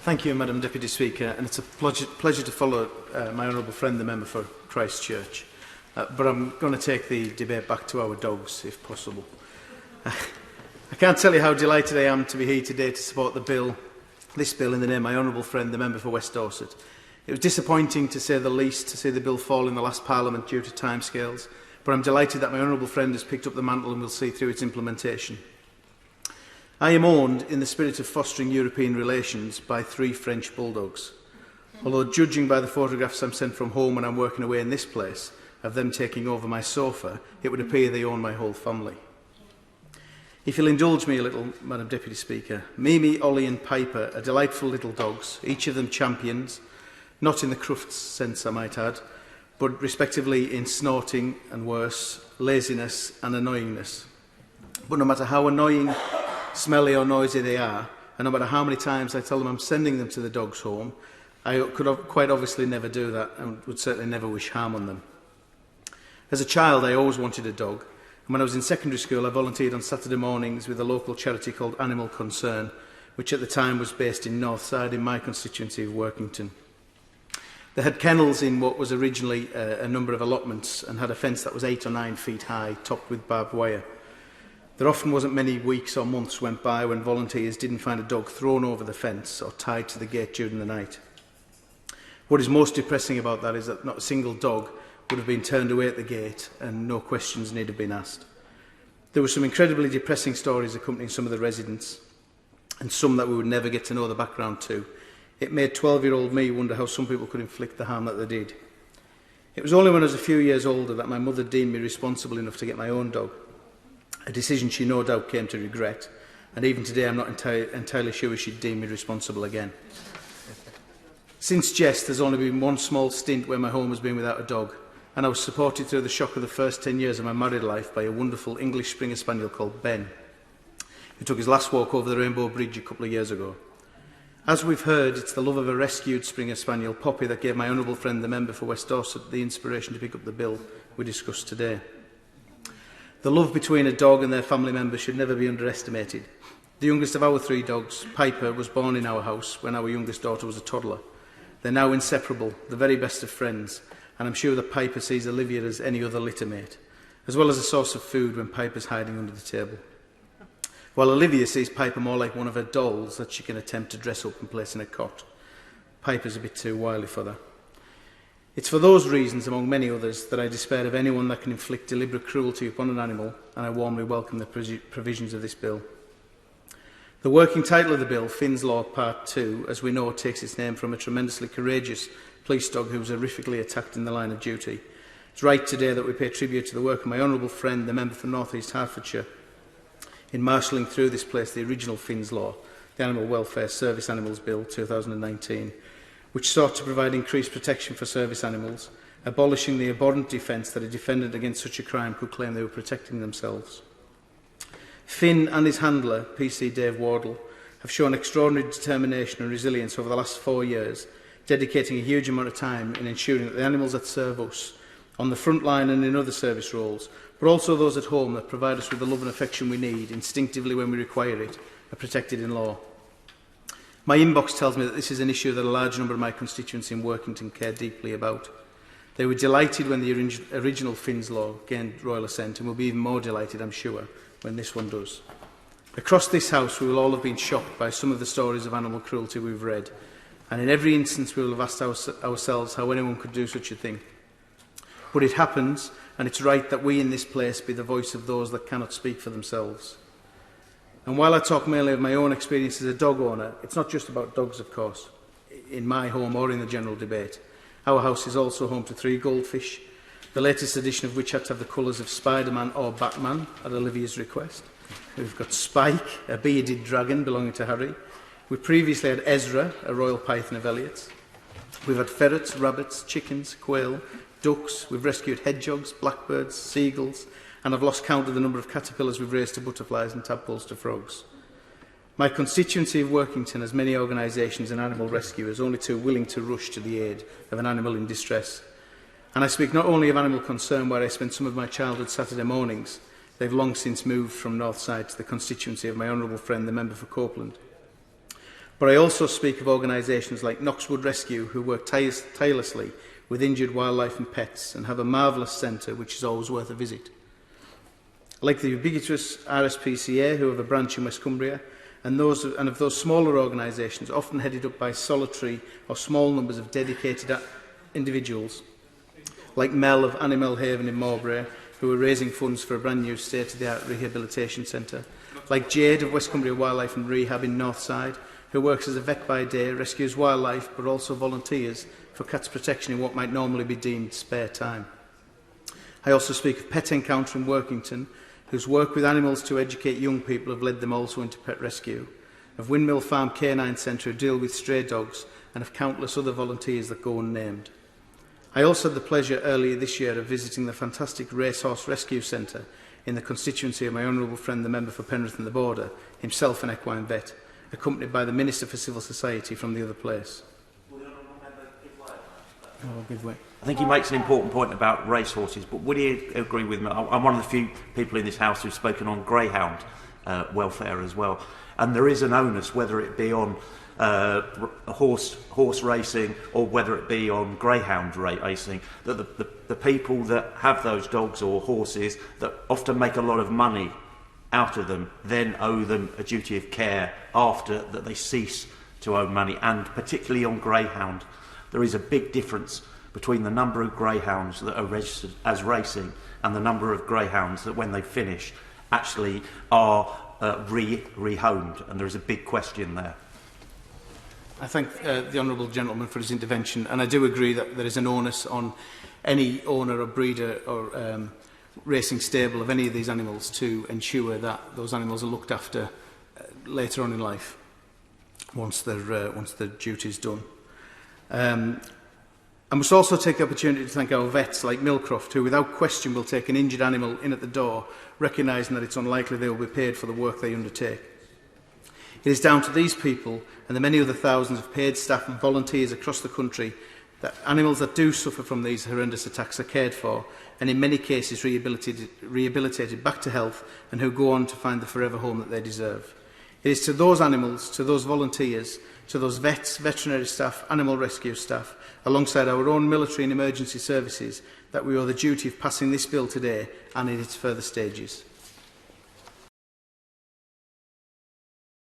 Thank you, Madam Deputy Speaker, and it's a pleasure to follow my honourable friend, the member for Christchurch. But I'm going to take the debate back to our dogs, if possible. I can't tell you how delighted I am to be here today to support this bill in the name of my honourable friend, the member for West Dorset. It was disappointing, to say the least, to see the bill fall in the last Parliament due to timescales, but I'm delighted that my honourable friend has picked up the mantle and will see through its implementation. I am owned in the spirit of fostering European relations by 3 French bulldogs. Although judging by the photographs I'm sent from home when I'm working away in this place, of them taking over my sofa, it would appear they own my whole family. If you'll indulge me a little, Madam Deputy Speaker, Mimi, Ollie and Piper are delightful little dogs, each of them champions, not in the Crufts sense I might add, but respectively in snorting and worse, laziness and annoyingness. But no matter how annoying, smelly or noisy they are, and no matter how many times I tell them I'm sending them to the dog's home, I could quite obviously never do that and would certainly never wish harm on them. As a child, I always wanted a dog, and when I was in secondary school, I volunteered on Saturday mornings with a local charity called Animal Concern, which at the time was based in Northside in my constituency of Workington. They had kennels in what was originally a number of allotments and had a fence that was 8 or 9 feet high, topped with barbed wire. There often wasn't many weeks or months went by when volunteers didn't find a dog thrown over the fence or tied to the gate during the night. What is most depressing about that is that not a single dog would have been turned away at the gate and no questions need have been asked. There were some incredibly depressing stories accompanying some of the residents, and some that we would never get to know the background to. It made 12-year-old me wonder how some people could inflict the harm that they did. It was only when I was a few years older that my mother deemed me responsible enough to get my own dog, a decision she no doubt came to regret, and even today I'm not entirely sure she'd deem me responsible again. Since Jest, there's only been one small stint where my home has been without a dog, and I was supported through the shock of the first 10 years of my married life by a wonderful English Springer Spaniel called Ben, who took his last walk over the Rainbow Bridge a couple of years ago. As we've heard, it's the love of a rescued Springer Spaniel, Poppy, that gave my honourable friend, the member for West Dorset, the inspiration to pick up the bill we discussed today. The love between a dog and their family members should never be underestimated. The youngest of our 3 dogs, Piper, was born in our house when our youngest daughter was a toddler. They're now inseparable, the very best of friends, and I'm sure that Piper sees Olivia as any other litter mate, as well as a source of food when Piper's hiding under the table. While Olivia sees Piper more like one of her dolls that she can attempt to dress up and place in a cot. Piper's a bit too wily for that. It's for those reasons, among many others, that I despair of anyone that can inflict deliberate cruelty upon an animal, and I warmly welcome the provisions of this bill. The working title of the bill, Finn's Law Part 2, as we know, takes its name from a tremendously courageous police dog who was horrifically attacked in the line of duty. It's right today that we pay tribute to the work of my honourable friend, the member for North East Hertfordshire, in marshalling through this place the original Finn's Law, the Animal Welfare Service Animals Bill 2019, which sought to provide increased protection for service animals, abolishing the abhorrent defence that a defendant against such a crime could claim they were protecting themselves. Finn and his handler, PC Dave Wardle, have shown extraordinary determination and resilience over the last 4 years, dedicating a huge amount of time in ensuring that the animals that serve us, on the front line and in other service roles, but also those at home that provide us with the love and affection we need instinctively when we require it, are protected in law. My inbox tells me that this is an issue that a large number of my constituents in Workington care deeply about. They were delighted when the original Finn's Law gained royal assent and will be even more delighted, I'm sure, when this one does. Across this House, we will all have been shocked by some of the stories of animal cruelty we've read, and in every instance we will have asked ourselves how anyone could do such a thing. But it happens, and it's right that we in this place be the voice of those that cannot speak for themselves. And while I talk mainly of my own experience as a dog owner, it's not just about dogs, of course, in my home or in the general debate. Our house is also home to 3 goldfish, the latest edition of which had to have the colours of Spider-Man or Batman at Olivia's request. We've got Spike, a bearded dragon belonging to Harry. We previously had Ezra, a royal python of Elliot's. We've had ferrets, rabbits, chickens, quail, ducks. We've rescued hedgehogs, blackbirds, seagulls, and I've lost count of the number of caterpillars we've raised to butterflies and tadpoles to frogs. My constituency of Workington has many organisations and animal rescuers only too willing to rush to the aid of an animal in distress. And I speak not only of Animal Concern, where I spent some of my childhood Saturday mornings. They've long since moved from Northside to the constituency of my honourable friend, the member for Copeland. But I also speak of organisations like Knoxwood Rescue, who work tirelessly with injured wildlife and pets and have a marvellous centre which is always worth a visit. Like the ubiquitous RSPCA, who have a branch in West Cumbria, and of those smaller organisations, often headed up by solitary or small numbers of dedicated individuals, like Mel of Animal Haven in Mowbray, who are raising funds for a brand new state-of-the-art rehabilitation centre, like Jade of West Cumbria Wildlife and Rehab in Northside, who works as a vet by day, rescues wildlife, but also volunteers for cats protection in what might normally be deemed spare time. I also speak of Pet Encounter in Workington, whose work with animals to educate young people have led them also into pet rescue, of Windmill Farm Canine Centre, who deal with stray dogs, and of countless other volunteers that go unnamed. I also had the pleasure earlier this year of visiting the fantastic Racehorse Rescue Centre in the constituency of my honourable friend, the member for Penrith and the Border, himself an equine vet, accompanied by the Minister for Civil Society from the other place. Oh, give way. I think he makes an important point about racehorses, but would he agree with me? I'm one of the few people in this House who've spoken on greyhound welfare as well. And there is an onus, whether it be on horse racing or whether it be on greyhound racing, that the people that have those dogs or horses that often make a lot of money out of them then owe them a duty of care after that they cease to owe money. And particularly on greyhound, there is a big difference between the number of greyhounds that are registered as racing and the number of greyhounds that when they finish actually are rehomed, and there is a big question there. I thank the honourable gentleman for his intervention, and I do agree that there is an onus on any owner or breeder or racing stable of any of these animals to ensure that those animals are looked after later on in life, once their duty is done. I must also take the opportunity to thank our vets like Millcroft, who without question will take an injured animal in at the door, recognising that it's unlikely they will be paid for the work they undertake. It is down to these people and the many other thousands of paid staff and volunteers across the country that animals that do suffer from these horrendous attacks are cared for and in many cases rehabilitated back to health, and who go on to find the forever home that they deserve. It is to those animals, to those volunteers, to those vets, veterinary staff, animal rescue staff, alongside our own military and emergency services, that we owe the duty of passing this bill today and in its further stages.